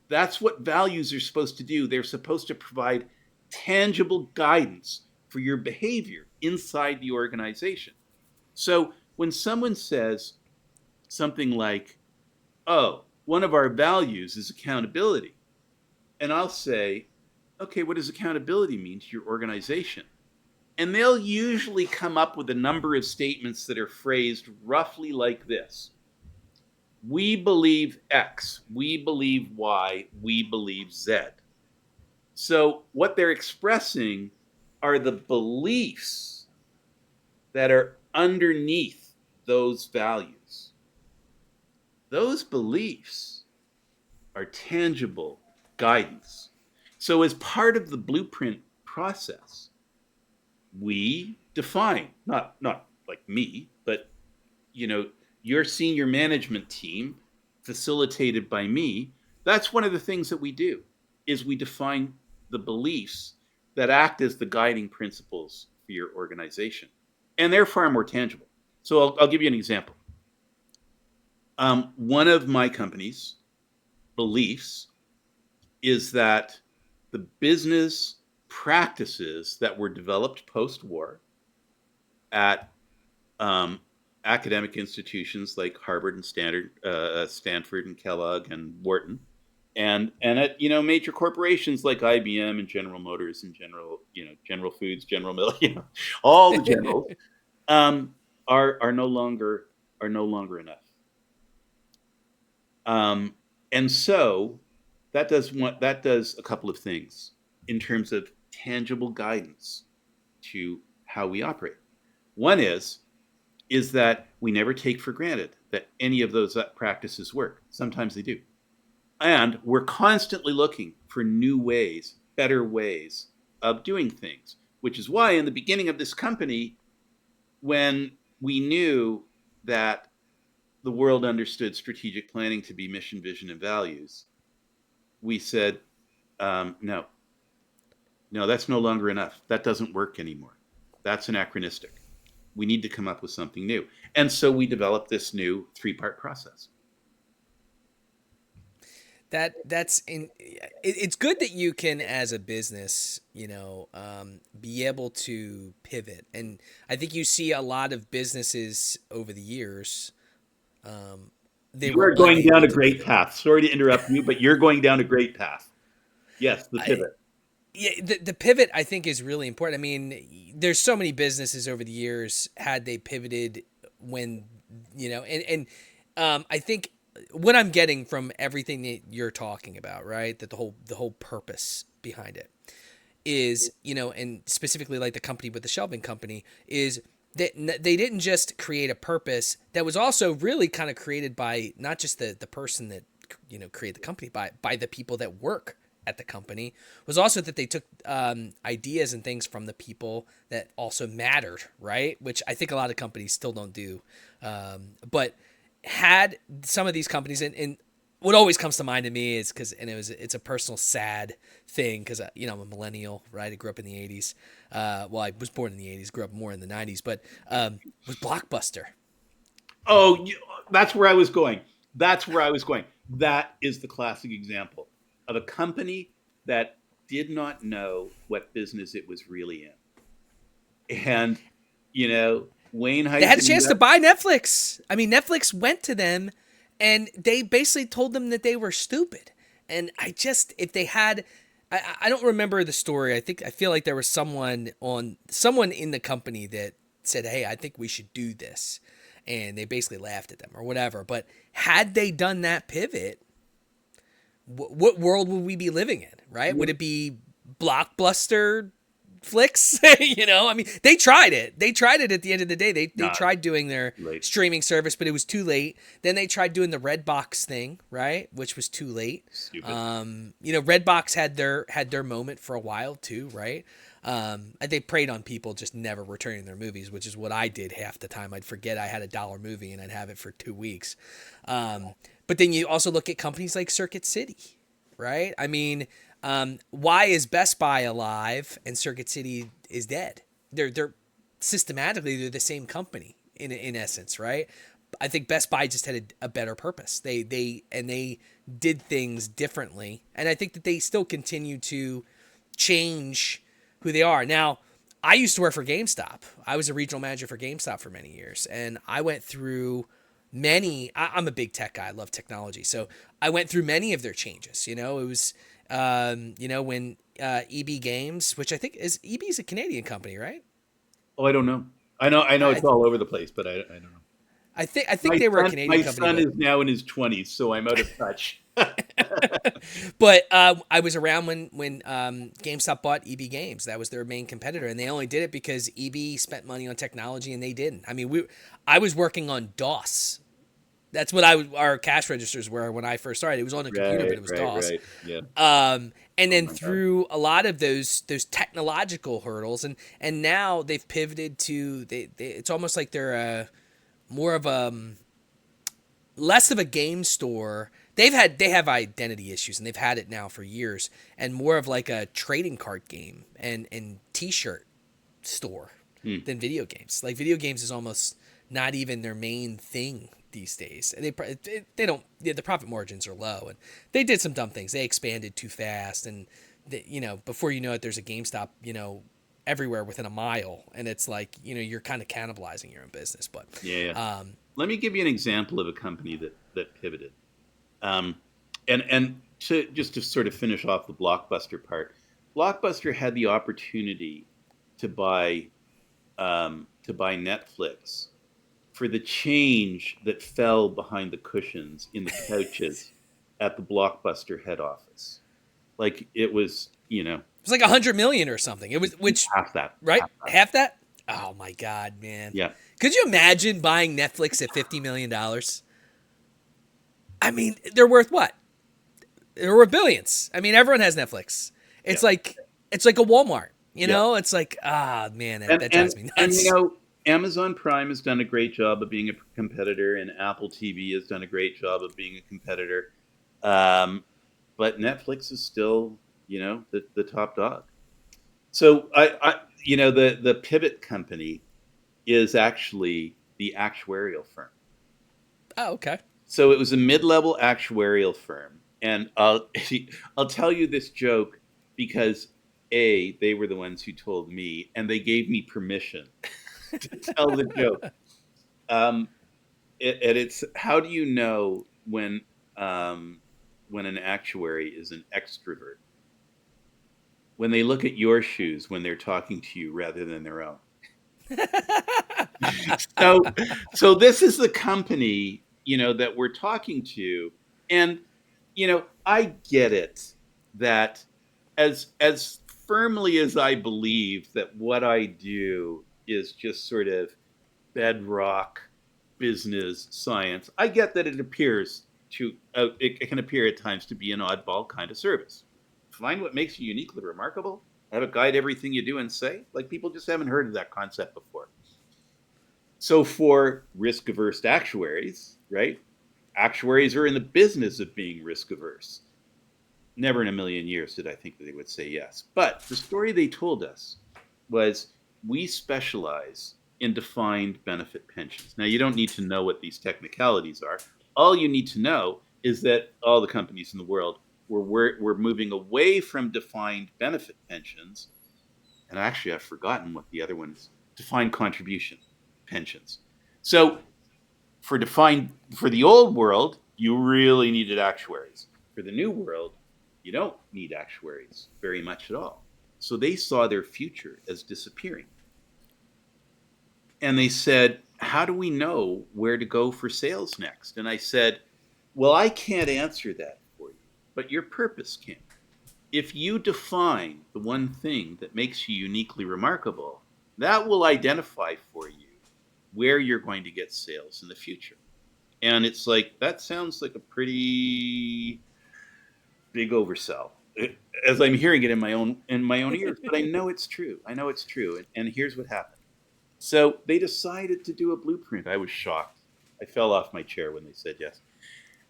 That's what values are supposed to do. They're supposed to provide tangible guidance for your behavior inside the organization. So when someone says something like, oh, one of our values is accountability, and I'll say, okay, what does accountability mean to your organization? And they'll usually come up with a number of statements that are phrased roughly like this. We believe X, we believe Y, we believe Z. So what they're expressing are the beliefs that are underneath those values. Those beliefs are tangible guidance. So as part of the blueprint process, we define, not like me, but your senior management team, facilitated by me, that's one of the things that we do, is we define the beliefs that act as the guiding principles for your organization. And they're far more tangible. So I'll give you an example. One of my company's beliefs is that the business practices that were developed post-war at um, academic institutions like Harvard and Stanford and Kellogg and Wharton, and at major corporations like IBM and General Motors and General Foods, General Mills, all the generals um, are no longer enough. And so that does a couple of things in terms of tangible guidance to how we operate. One is that we never take for granted that any of those practices work. Sometimes they do. And we're constantly looking for new ways, better ways of doing things, which is why in the beginning of this company, when we knew that the world understood strategic planning to be mission, vision, and values, we said, no, that's no longer enough. That doesn't work anymore. That's anachronistic. We need to come up with something new. And so we developed this new 3-part process. It's good that you can, as a business, be able to pivot. And I think you see a lot of businesses over the years. You are going down a great path. Sorry to interrupt you, but you're going down a great path. Yes, the pivot. The pivot, I think, is really important. I mean, there's so many businesses over the years had they pivoted when, I think what I'm getting from everything that you're talking about, right? That the whole purpose behind it is, and specifically like the company with the shelving company, is that they didn't just create a purpose that was also really kind of created by not just the person that, created the company, by the people that work at the company, was also that they took ideas and things from the people that also mattered, right? Which I think a lot of companies still don't do. But had some of these companies, and what always comes to mind to me is it's a personal sad thing because I'm a millennial, right? I grew up in the 80s. I was born in the 80s, grew up more in the 90s, but was Blockbuster. Oh, that's where I was going. That is the classic example of a company that did not know what business it was really in. And, Wayne Heisenberg. They had a chance to buy Netflix. I mean, Netflix went to them and they basically told them that they were stupid. And if they had, I don't remember the story. I feel like there was someone in the company that said, hey, I think we should do this. And they basically laughed at them or whatever. But had they done that pivot, what world would we be living in, right? Would it be Blockbuster flicks? I mean, they tried it. At the end of the day. They tried doing their streaming service, but it was too late. Then they tried doing the Redbox thing, right? Which was too late. Stupid. Redbox had their moment for a while too, right? They preyed on people just never returning their movies, which is what I did half the time. I'd forget I had $1 movie and I'd have it for 2 weeks. But then you also look at companies like Circuit City, right? I mean, why is Best Buy alive and Circuit City is dead? They're systematically they're the same company in essence, right? I think Best Buy just had a better purpose. They did things differently, and I think that they still continue to change who they are. Now, I used to work for GameStop. I was a regional manager for GameStop for many years, and I went through I'm a big tech guy. I love technology. So I went through many of their changes. It was, when EB Games, which I think EB is a Canadian company, right? Oh, I don't know. I know it's all over the place, but I don't know. I think they were a Canadian company. My son is now in his 20s, so I'm out of touch. But I was around when GameStop bought EB Games. That was their main competitor, and they only did it because EB spent money on technology and they didn't. I mean, I was working on DOS. That's what our cash registers were when I first started. It was on a computer, but it was DOS. Right, yeah. And then through a lot of those technological hurdles, and now they've pivoted to it's almost like they're more of less of a game store. They have identity issues, and they've had it now for years, and more of like a trading card game and T-shirt store than video games. Like video games is almost not even their main thing these days. They don't. The profit margins are low, and they did some dumb things. They expanded too fast, and before you know it, there's a GameStop, everywhere within a mile, and it's like, you're kind of cannibalizing your own business. But Yeah. Let me give you an example of a company that pivoted. And to sort of finish off the Blockbuster part, Blockbuster had the opportunity to buy Netflix for the change that fell behind the cushions in the couches at the Blockbuster head office. Like it was, it was like 100 million or something. It was, which, half that, right? Half that? Oh my God, man. Yeah. Could you imagine buying Netflix at $50 million? I mean, they're worth what? They're worth billions. I mean, everyone has Netflix. It's like a Walmart, It's like, man, that drives me nuts. And Amazon Prime has done a great job of being a competitor, and Apple TV has done a great job of being a competitor. But Netflix is still, the top dog. So the pivot company is actually the actuarial firm. Oh, okay. So it was a mid-level actuarial firm, and I'll tell you this joke because they were the ones who told me, and they gave me permission to tell the joke. It's how do you know when an actuary is an extrovert? When they look at your shoes when they're talking to you rather than their own. So this is the company, that we're talking to. And, I get it that as firmly as I believe that what I do is just sort of bedrock business science, I get that it can appear at times to be an oddball kind of service. Find what makes you uniquely remarkable, have it guide everything you do and say. Like, people just haven't heard of that concept before. So for risk-averse actuaries, right? Actuaries are in the business of being risk-averse. Never in a million years did I think that they would say yes. But the story they told us was, we specialize in defined benefit pensions. Now, you don't need to know what these technicalities are. All you need to know is that all the companies in the world we're moving away from defined benefit pensions. And actually, I've forgotten what the other one is. Defined contribution pensions. So for the old world, you really needed actuaries. For the new world, you don't need actuaries very much at all. So they saw their future as disappearing. And they said, how do we know where to go for sales next? And I said, well, I can't answer that for you, but your purpose can. If you define the one thing that makes you uniquely remarkable, that will identify for you where you're going to get sales in the future. And it's like, that sounds like a pretty big oversell, as I'm hearing it in my own ears. But I know it's true. And here's what happened. So they decided to do a blueprint. I was shocked. I fell off my chair when they said yes.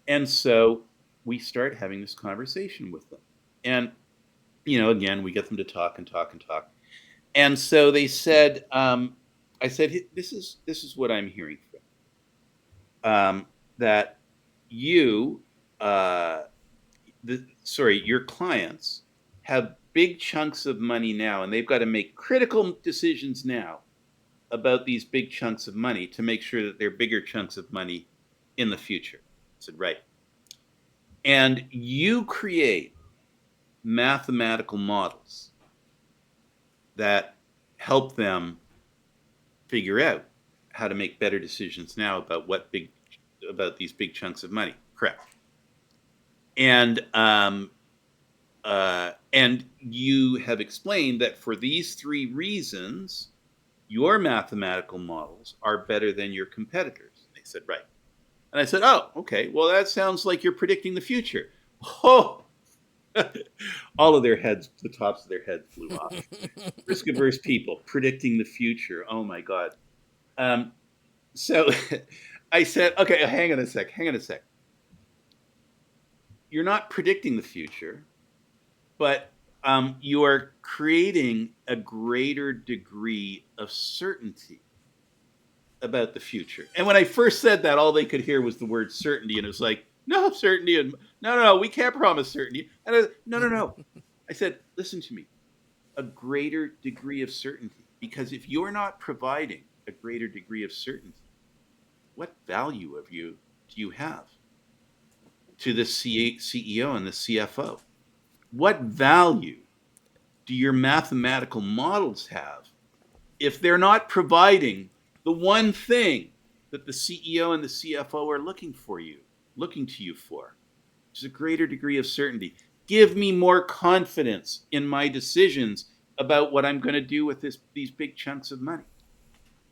And so we start having this conversation with them. And, again, we get them to talk and talk and talk. And so they said, I said, this is what I'm hearing from. That you, your clients have big chunks of money now, and they've got to make critical decisions now about these big chunks of money to make sure that they're bigger chunks of money in the future. I said, right. And you create mathematical models that help them figure out how to make better decisions now about these big chunks of money. Correct. And you have explained that for these three reasons, your mathematical models are better than your competitors. And they said, right. And I said, oh, okay. Well, that sounds like you're predicting the future. Oh, all of their heads, the tops of their heads flew off. Risk-averse people predicting the future. Oh my God. So I said, okay, hang on a sec. You're not predicting the future, but you are creating a greater degree of certainty about the future. And when I first said that, all they could hear was the word certainty. And it was like, no, certainty. And no, we can't promise certainty. And no. I said, listen to me. a greater degree of certainty. Because if you're not providing a greater degree of certainty, what value of you do you have to the CEO and the CFO? What value do your mathematical models have if they're not providing the one thing that the CEO and the CFO are looking to you for, which is a greater degree of certainty? Give me more confidence in my decisions about what I'm going to do with these big chunks of money.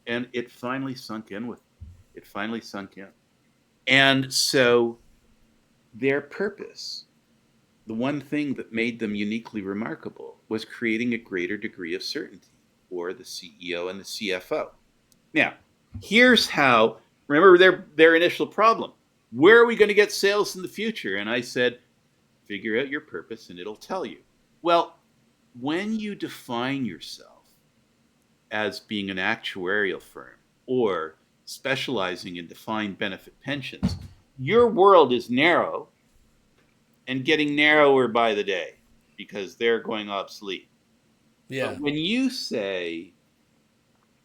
And it finally sunk in with me. It finally sunk in. And so their purpose, the one thing that made them uniquely remarkable, was creating a greater degree of certainty for the CEO and the CFO. Now, here's how, remember their initial problem. Where are we going to get sales in the future? And I said, figure out your purpose and it'll tell you. Well, when you define yourself as being an actuarial firm or specializing in defined benefit pensions, your world is narrow and getting narrower by the day because they're going obsolete. Yeah. But when you say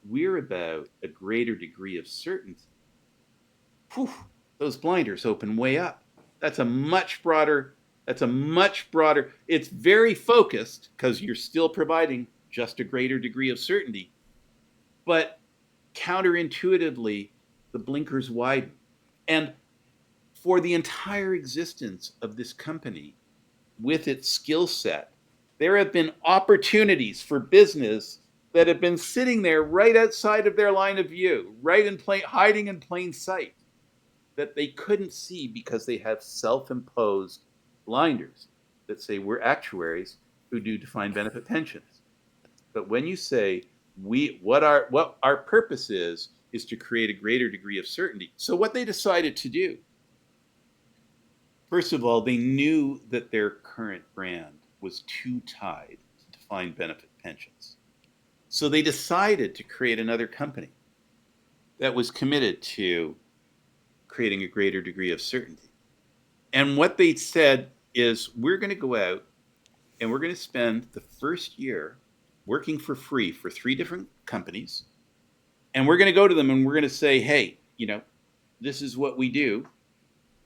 we're about a greater degree of certainty, whew, those blinders open way up. That's a much broader, it's very focused because you're still providing just a greater degree of certainty. But counterintuitively, the blinkers widen. And for the entire existence of this company, with its skill set, there have been opportunities for business that have been sitting there right outside of their line of view, hiding in plain sight, that they couldn't see because they have self-imposed blinders that say we're actuaries who do defined benefit pensions. But when you say what our purpose is to create a greater degree of certainty. So what they decided to do, first of all, they knew that their current brand was too tied to defined benefit pensions. So they decided to create another company that was committed to creating a greater degree of certainty. And what they said is, we're going to go out and we're going to spend the first year working for free for 3 different companies. And we're going to go to them and we're going to say, hey, this is what we do.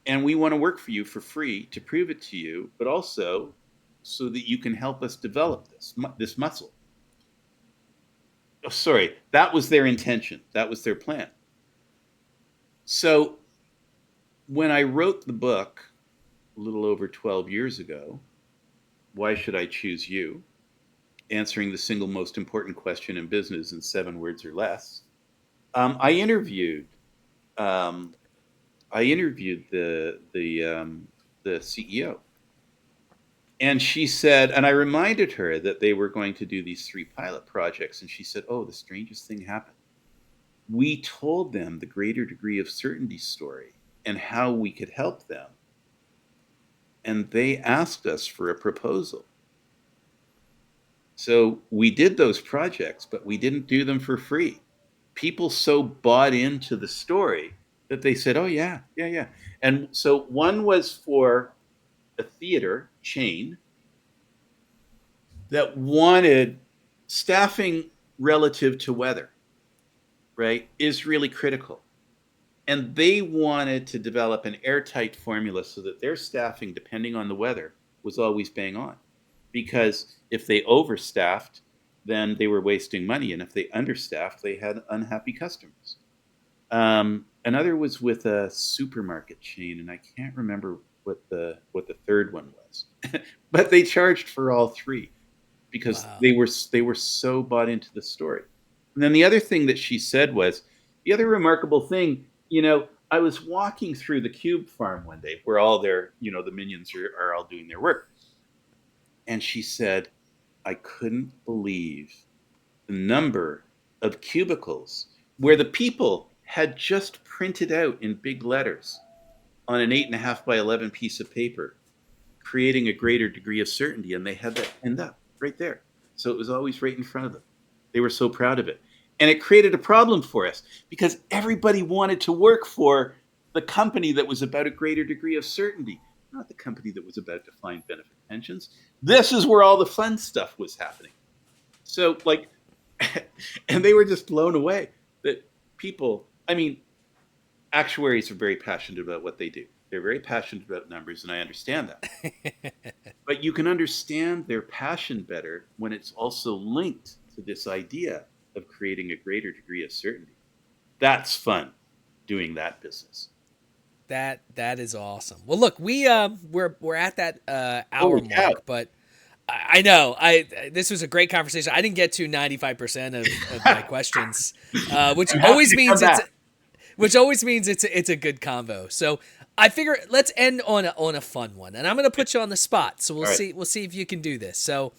And we want to work for you for free to prove it to you, but also so that you can help us develop this muscle. Oh, sorry, that was their intention. That was their plan. So when I wrote the book a little over 12 years ago, Why Should I Choose You? Answering the single most important question in business in 7 words or less, I interviewed the CEO, and she said, and I reminded her that they were going to do these 3 pilot projects, and she said, "Oh, the strangest thing happened. We told them the greater degree of certainty story and how we could help them, and they asked us for a proposal. So we did those projects, but we didn't do them for free. People so bought into the story that they said, oh, yeah. And so one was for a theater chain that wanted staffing relative to weather, right, is really critical. And they wanted to develop an airtight formula so that their staffing, depending on the weather, was always bang on. Because if they overstaffed, then they were wasting money. And if they understaffed, they had unhappy customers. Another was with a supermarket chain, and I can't remember what the third one was. But they charged for all 3 because they were so bought into the story. And then the other thing that she said was, the other remarkable thing, I was walking through the Cube farm one day where all their, the minions are all doing their work. And she said, I couldn't believe the number of cubicles where the people had just printed out in big letters on an 8.5 by 11 piece of paper, creating a greater degree of certainty. And they had that pinned up right there. So it was always right in front of them. They were so proud of it. And it created a problem for us because everybody wanted to work for the company that was about a greater degree of certainty, not the company that was about defined benefit pensions. This is where all the fun stuff was happening. So like, and they were just blown away that people, I mean, actuaries are very passionate about what they do. They're very passionate about numbers, and I understand that. But you can understand their passion better when it's also linked to this idea of creating a greater degree of certainty. That's fun, doing that business. That is awesome. Well, look, we're at that hour Holy cow! mark, but I know this was a great conversation. I didn't get to 95% of my questions, which I'm happy always to come means back. it's a good convo. So I figure let's end on a fun one, and I'm going to put you on the spot. So All right. we'll see if you can do this. So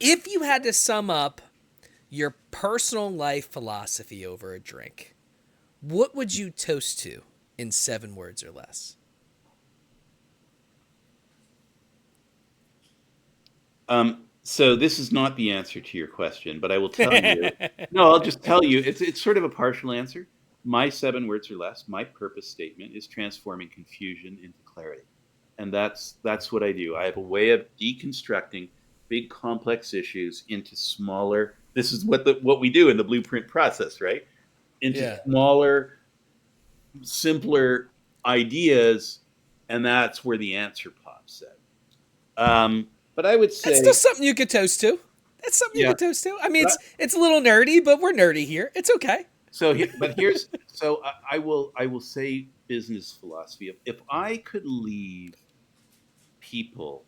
if you had to sum up your personal life philosophy over a drink, what would you toast to in 7 words or less? So this is not the answer to your question, but I will tell you. No, I'll just tell you. It's sort of a partial answer. My 7 words or less. My purpose statement is transforming confusion into clarity, and that's what I do. I have a way of deconstructing big complex issues into smaller. This is what we do in the blueprint process, right? Into Yeah. smaller, simpler ideas, and that's where the answer pops out. But I would That's still say, something you could toast to. That's something you yeah. could toast to. I mean, But it's a little nerdy, but we're nerdy here. It's okay. so, but here's so I will say business philosophy. If I could leave people,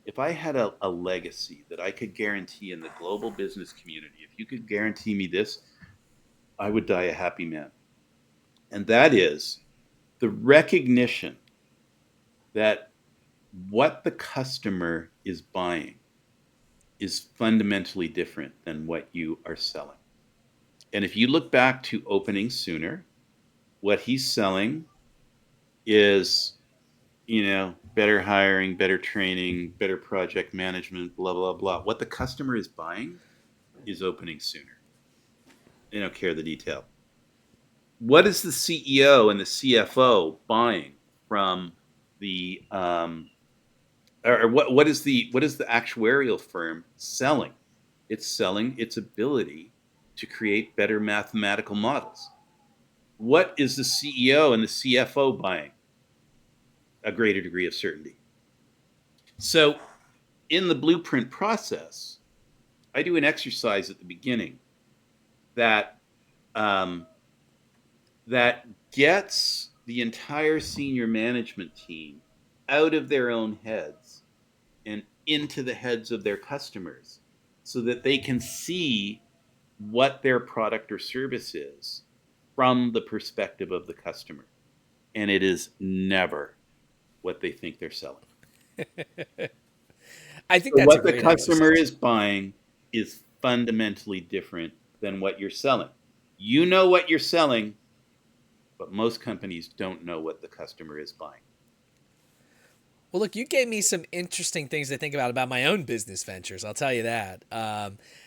if I had a legacy that I could guarantee in the global business community, if you could guarantee me this, I would die a happy man. And that is the recognition that what the customer is buying is fundamentally different than what you are selling. And if you look back to opening sooner, what he's selling is, better hiring, better training, better project management, blah, blah, blah. What the customer is buying is opening sooner. They don't care the detail. What is the CEO and the CFO buying from the or what is the actuarial firm selling? It's selling its ability to create better mathematical models. What is the CEO and the CFO buying? A greater degree of certainty. So, in the blueprint process, I do an exercise at the beginning that um, that gets the entire senior management team out of their own heads and into the heads of their customers, so that they can see what their product or service is from the perspective of the customer. And it is never what they think they're selling. I think So that's a what the great customer exercise. is buying is fundamentally different than what you're selling. You know what you're selling, but most companies don't know what the customer is buying. Well, look, you gave me some interesting things to think about my own business ventures. I'll tell you that.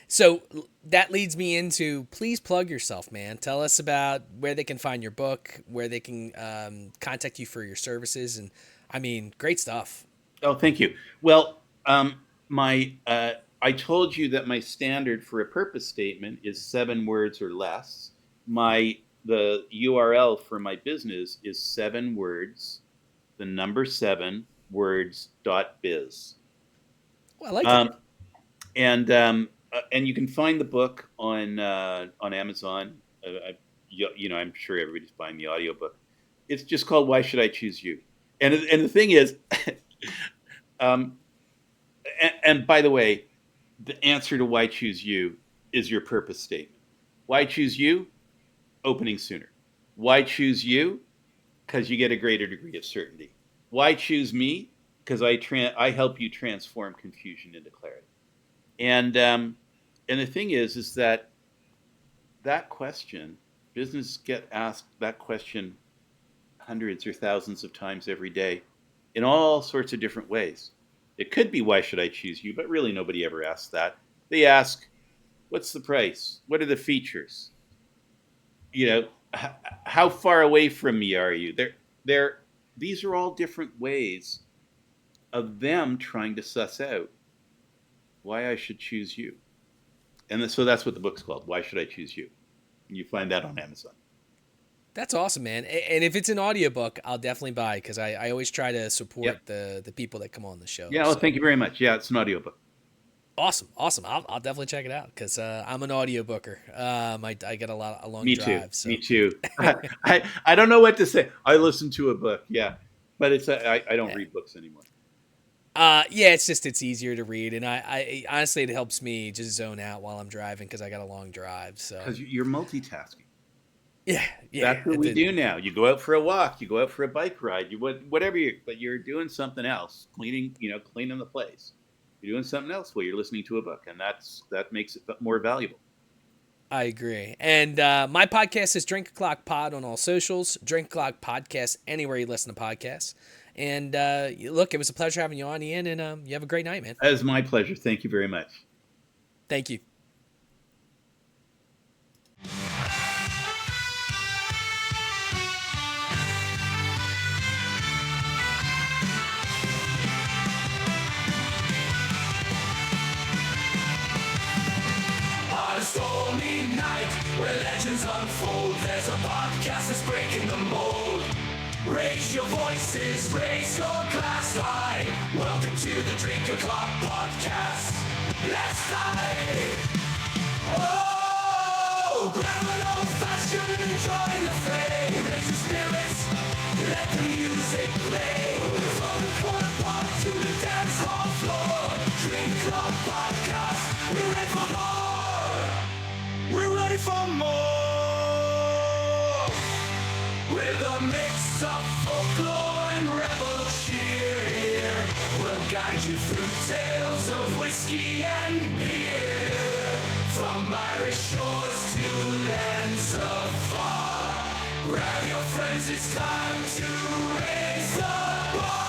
So that leads me into please plug yourself, man. Tell us about where they can find your book, where they can contact you for your services, and I mean, great stuff. Oh, thank you. Well, my I told you that my standard for a purpose statement is 7 words or less. The URL for my business is 7 words, the number 7 words .biz. Well, I like it. Um, and you can find the book on Amazon. I'm sure everybody's buying the audiobook. It's just called "Why Should I Choose You?" And the thing is, um, and by the way, the answer to why choose you is your purpose statement. Why choose you? Opening sooner. Why choose you? Because you get a greater degree of certainty. Why choose me? Because I help you transform confusion into clarity. And the thing is that question, business get asked that question hundreds or thousands of times every day in all sorts of different ways. It could be, why should I choose you? But really, nobody ever asks that. They ask, what's the price? What are the features? You know, how far away from me are you? These are all different ways of them trying to suss out why I should choose you. And so that's what the book's called. Why Should I Choose You? And you find that on Amazon. That's awesome, man. And if it's an audiobook, I'll definitely buy, because I always try to support the people that come on the show. Yeah, well, thank you very much. Yeah, it's an audiobook. Awesome. I'll definitely check it out, because I'm an audiobooker. I get a long Me drives. too. Me too. I don't know what to say. I listen to a book, yeah, but I don't read books anymore. Yeah, it's easier to read, and I honestly, it helps me just zone out while I'm driving, because I got a long drive. So because you're multitasking. Yeah. That's what we do now. You go out for a walk, you go out for a bike ride, whatever but you're doing something else, cleaning the place. You're doing something else while you're listening to a book, and that makes it more valuable. I agree. And my podcast is Drink O'Clock Pod on all socials. Drink O'Clock Podcast anywhere you listen to podcasts. And look, it was a pleasure having you on, Ian, and you have a great night, man. It was my pleasure. Thank you very much. Thank you. On a stormy night where legends unfold, there's a podcast that's breaking the mold. Raise your voices, raise your glass high. Welcome to the Drink O'Clock Podcast. Let's dive. Oh, grab an old fashioned and join the fray. Raise your spirits, let the music play. From the corner pub to the dance hall floor. Drink O'Clock Podcast, we're ready for more. We're ready for more. With a mix of folklore and rebel cheer, we'll guide you through tales of whiskey and beer. From Irish shores to lands afar, grab your friends, it's time to raise the bar.